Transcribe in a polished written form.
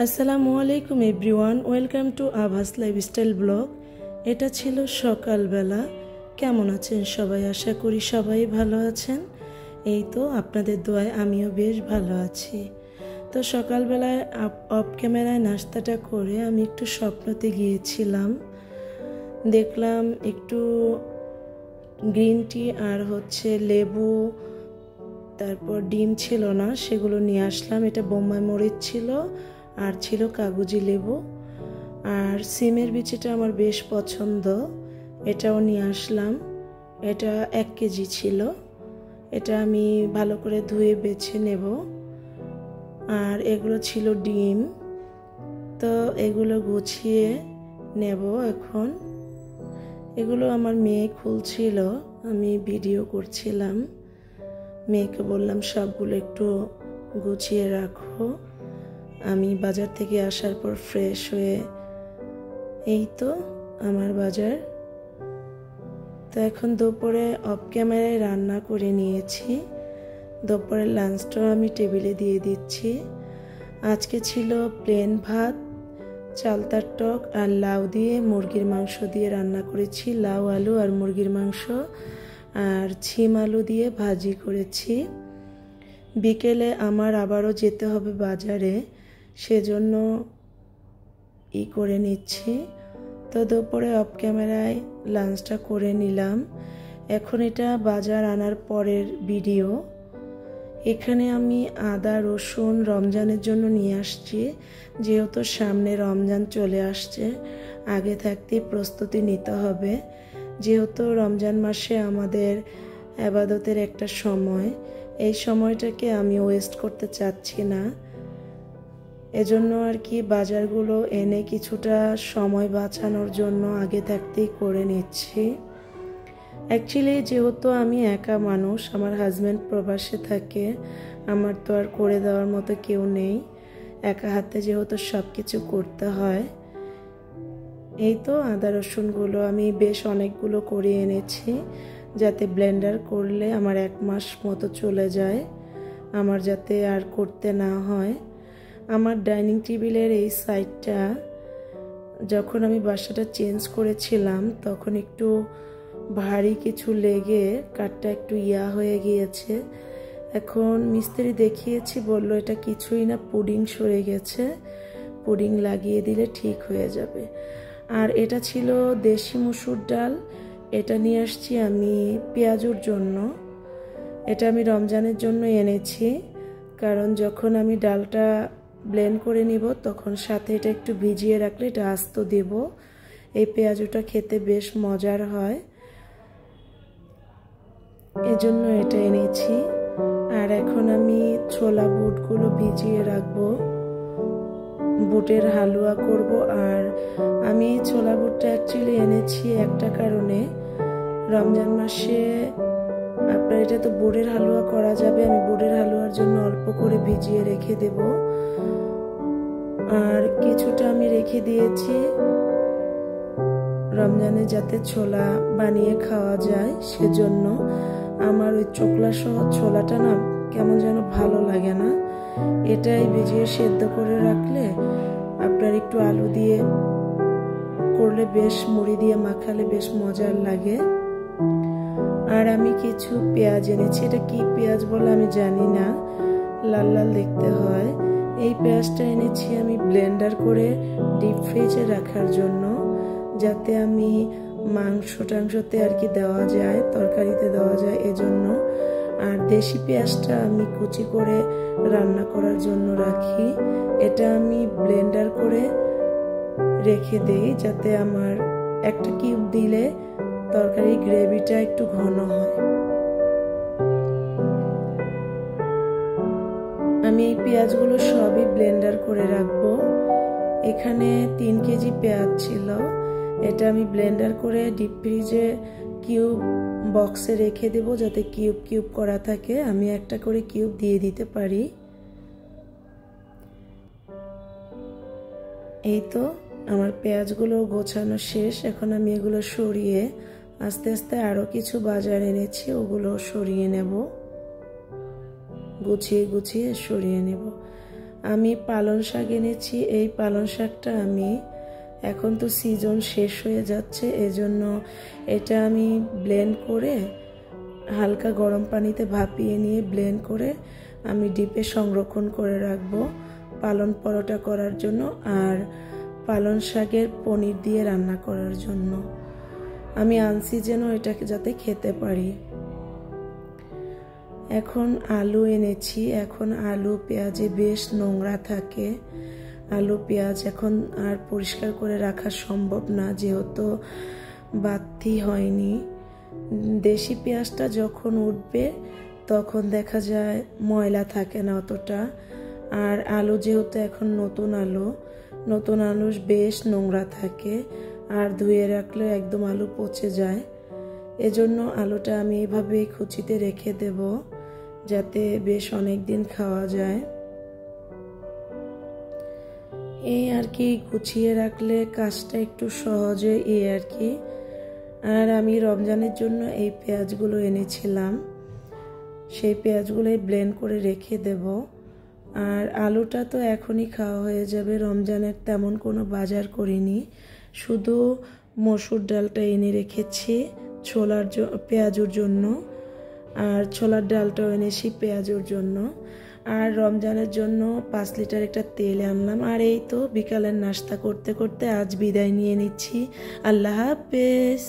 আসসালামু আলাইকুম everyone, welcome to আভাস লাইফস্টাইল ব্লগ। এটা ছিল সকালবেলা। কেমন আছেন সবাই? আশা করি সবাই ভালো আছেন। এই তো আপনাদের দোয়ায় আমিও বেশ ভালো আছি। তো সকালবেলায় অফ ক্যামেরায় নাস্তাটা করে আমি একটু স্বপ্নতে গিয়েছিলাম। দেখলাম একটু গ্রিন টি আর লেবু, তারপর ডিম ছিল না, সেগুলো নিয়ে আসলাম। এটা বোম্বাই মরিচ ছিল আর ছিল কাগজি লেবু, আর সিমের বিচিটা আমার বেশ পছন্দ, এটাও নিয়ে আসলাম। এটা 1 কেজি ছিল। এটা আমি ভালো করে ধুয়ে বেছে নেব। আর এগুলো ছিল ডিম, তো এগুলো গুছিয়ে নেব এখন। এগুলো আমার মেয়ে খুলছিল, আমি ভিডিও করছিলাম। মেয়েকে বললাম সবগুলো একটু গুছিয়ে রাখো। আমি বাজার থেকে আসার পর ফ্রেশ হয়ে এই তো আমার বাজার। তো এখন দুপুরে অফ ক্যামেরায় রান্না করে নিয়েছি। দুপুরের লাঞ্চটাও আমি টেবিলে দিয়ে দিচ্ছি। আজকে ছিল প্লেন ভাত, চালতার টক আর লাউ দিয়ে মুরগির মাংস দিয়ে রান্না করেছি। লাউ, আলু আর মুরগির মাংস, আর ছিম আলু দিয়ে ভাজি করেছি। বিকেলে আমার আবারও যেতে হবে বাজারে, সেজন্য করে নিচ্ছি। তো দুপুরে অফ ক্যামেরায় লাঞ্চটা করে নিলাম। এখন এটা বাজার আনার পরের ভিডিও। এখানে আমি আদা, রসুন রমজানের জন্য নিয়ে আসছি। যেহেতু সামনে রমজান চলে আসছে, আগে থাকতেই প্রস্তুতি নিতে হবে। যেহেতু রমজান মাসে আমাদের ইবাদতের একটা সময়, এই সময়টাকে আমি ওয়েস্ট করতে চাচ্ছি না। এজন্য আর কি বাজারগুলো এনে কিছুটা সময় বাঁচানোর জন্য আগে থাকতেই করে নিচ্ছি। অ্যাকচুয়ালি যেহেতু আমি একা মানুষ, আমার হাজব্যান্ড প্রবাসে থাকে, আমার তো আর করে দেওয়ার মতো কেউ নেই। একা হাতে যেহেতু সব কিছু করতে হয়। এই তো আদা রসুনগুলো আমি বেশ অনেকগুলো করে এনেছি, যাতে ব্লেন্ডার করলে আমার 1 মাস মতো চলে যায়, আমার যাতে আর করতে না হয়। আমার ডাইনিং টেবিলের এই সাইডটা যখন আমি বাসাটা চেঞ্জ করেছিলাম, তখন একটু ভারী কিছু লেগে কাঠটা একটু হয়ে গিয়েছে। এখন মিস্ত্রি দেখিয়েছি, বলল এটা কিছুই না, পুডিং সরে গেছে, পুডিং লাগিয়ে দিলে ঠিক হয়ে যাবে। আর এটা ছিল দেশি মসুর ডাল, এটা নিয়ে আসছি আমি পেঁয়াজুর জন্য। এটা আমি রমজানের জন্য এনেছি, কারণ যখন আমি ডালটা ব্লেন্ড করে নিব তখন সাথে এটা একটু ভিজিয়ে রাখলে এটা আস্ত দেব। এই পেঁয়াজুটা খেতে বেশ মজার হয়, এজন্য এটা এনেছি। আর এখন আমি ছোলা বুটগুলো ভিজিয়ে রাখবো, বুটের হালুয়া করব। আর আমি ছোলা বুটটা অ্যাকচুয়ালি এনেছি একটা কারণে, রমজান মাসে আপনার এটা তো বুটের হালুয়া করা যাবে, আমি বুটের হালুয়ার জন্য অল্প করে ভিজিয়ে রেখে দেব। আর কিছুটা আমি রেখে দিয়েছি রমজানে যাতে ছোলা বানিয়ে খাওয়া যায়, সেজন্য। আমার ওই চোকলা সহ ছোলাটা না কেমন যেন ভালো লাগে না, এটাই ভিজিয়ে সেদ্ধ করে রাখলে আপনার একটু আলু দিয়ে করলে বেশ, মুড়ি দিয়ে মাখালে বেশ মজার লাগে। আর আমি কিছু পেঁয়াজ এনেছি, এটা কি পেঁয়াজ বলে আমি জানি না, লাল লাল দেখতে হয়। এই পেঁয়াজটা এনেছি আমি ব্লেন্ডার করে ডিপ ফ্রিজে রাখার জন্য, যাতে আমি মাংসতে আর কি দেওয়া যায়, তরকারিতে দেওয়া যায়, এজন্য। আর দেশি পেঁয়াজটা আমি কুচি করে রান্না করার জন্য রাখি। এটা আমি ব্লেন্ডার করে রেখে দেই, যাতে আমার একটা কিউব দিলে তরকারি গ্রেভিটা একটু ঘন হয়। আমি এই পেঁয়াজগুলো সবই ব্লেন্ডার করে রাখবো। এখানে 3 কেজি পেঁয়াজ ছিল, এটা আমি ব্লেন্ডার করে ডিপ ফ্রিজে কিউব বক্সে রেখে দেব, যাতে কিউব কিউব করা থাকে, আমি একটা করে কিউব দিয়ে দিতে পারি। এই তো আমার পেঁয়াজগুলো গোছানো শেষ। এখন আমি এগুলো সরিয়ে আস্তে আস্তে আরো কিছু বাজার এনেছি, ওগুলো সরিয়ে নেব, গুছিয়ে গুছিয়ে সরিয়ে নেব। আমি পালং শাক এনেছি। এই পালং শাকটা আমি এখন তো সিজন শেষ হয়ে যাচ্ছে, এজন্য এটা আমি ব্লেন্ড করে হালকা গরম পানিতে ভাপিয়ে নিয়ে ব্লেন্ড করে আমি ডিপে সংরক্ষণ করে রাখবো পালং পরোটা করার জন্য আর পালং শাকের পনির দিয়ে রান্না করার জন্য। আমি আনছি যেন এটাকে যাতে খেতে পারি। এখন আলু এনেছি। এখন আলু পেঁয়াজে বেশ নোংরা থাকে। আলু পেঁয়াজ এখন আর পরিষ্কার করে রাখা সম্ভব না, যেহেতু বাতি হয়নি। দেশি পেঁয়াজটা যখন উঠবে তখন দেখা যায় ময়লা থাকে না অতটা। আর আলু যেহেতু এখন নতুন আলু বেশ নোংরা থাকে, আর ধুয়ে রাখলে একদম আলু পচে যায়। এজন্য আলুটা আমি এভাবে কুচিতে রেখে দেব যাতে বেশ অনেক দিন খাওয়া যায়। এই আর কি, গুছিয়ে রাখলে কাজটা একটু সহজ হয় এই আর কি। আর আমি রমজানের জন্য এই পেঁয়াজগুলো এনেছিলাম, সেই পেঁয়াজগুলোই ব্লেন্ড করে রেখে দেব। আর আলুটা তো এখনই খাওয়া হয়ে যাবে, রমজানের তেমন কোনো বাজার করিনি, শুধু মসুর ডালটা এনে রেখেছি পেঁয়াজুর জন্য, আর ছোলার ডালটাও এনেছি পেঁয়াজুর জন্য। আর রমজানের জন্য 5 লিটার একটা তেল আনলাম। আর এই তো বিকালের নাস্তা করতে করতে আজ বিদায় নিয়ে নিচ্ছি। আল্লাহ হাফেজ।